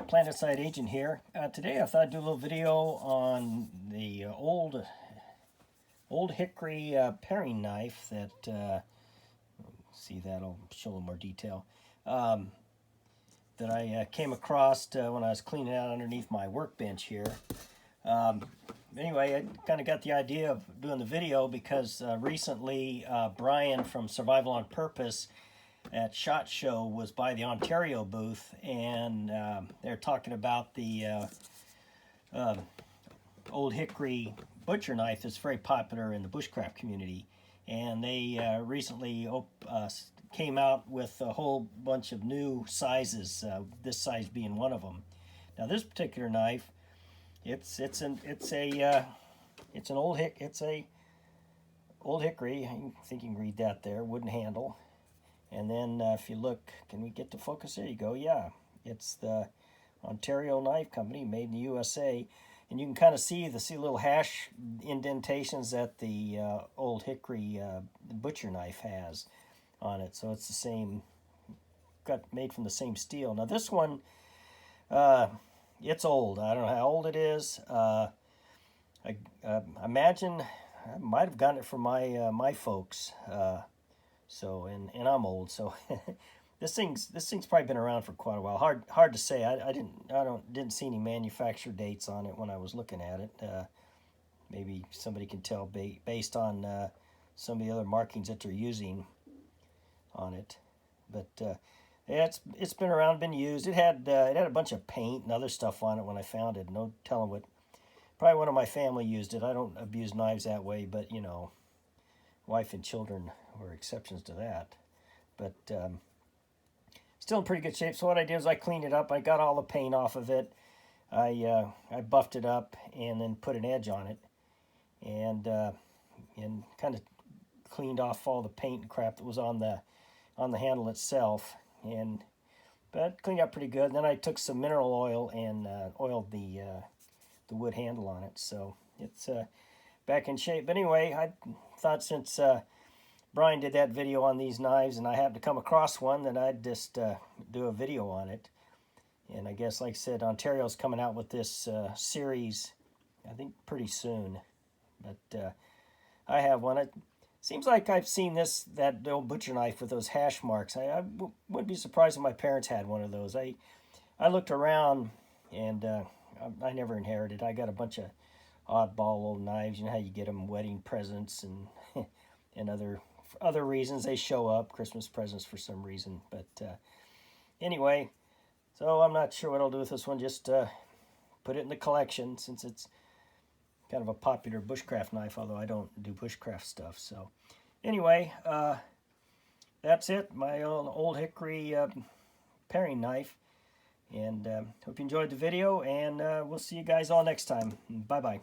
Planet-Side Agent here. Today I thought I'd do a little video on the Old Hickory Paring Knife that, see that, I'll show a little more detail, that I came across when I was cleaning out underneath my workbench here. Anyway, I kind of got the idea of doing the video because recently Brian from Survival on Purpose at SHOT Show was by the Ontario booth, and they're talking about the Old Hickory butcher knife that's very popular in the bushcraft community. And they recently came out with a whole bunch of new sizes, this size being one of them. Now this particular knife, it's an Old Hickory. I think you can read that there, wooden handle. And then if you look, can we get to focus? There you go. Yeah, it's the Ontario Knife Company, made in the USA. And you can kind of see the little hash indentations that the Old Hickory butcher knife has on it. So it's the same, made from the same steel. Now this one, it's old. I don't know how old it is. I imagine I might have gotten it from my folks. So and I'm old, so this thing's probably been around for quite a while. Hard to say. I didn't see any manufacture dates on it when I was looking at it. Maybe somebody can tell based on some of the other markings that they're using on it. But yeah, it's been around, been used. It had a bunch of paint and other stuff on it when I found it. No telling what. Probably one of my family used it. I don't abuse knives that way, but you know, wife and children were exceptions to that. But still in pretty good shape. So what I did is I cleaned it up. I got all the paint off of it. I buffed it up and then put an edge on it, and kind of cleaned off all the paint and crap that was on the handle itself, but cleaned up pretty good. And then I took some mineral oil and oiled the wood handle on it, so it's back in shape. But anyway, I thought since Brian did that video on these knives and I happened to come across one, that I'd just do a video on it. And I guess, like I said, Ontario's coming out with this series, I think pretty soon. But I have one. It seems like I've seen that old butcher knife with those hash marks. I wouldn't be surprised if my parents had one of those. I looked around and I never inherited. I got a bunch of oddball old knives. You know how you get them, wedding presents and and other reasons they show up, Christmas presents for some reason. But anyway, so I'm not sure what I'll do with this one. Just put it in the collection since it's kind of a popular bushcraft knife, although I don't do bushcraft stuff. So anyway, that's it. My Old Hickory paring knife. And hope you enjoyed the video, and we'll see you guys all next time. Bye-bye.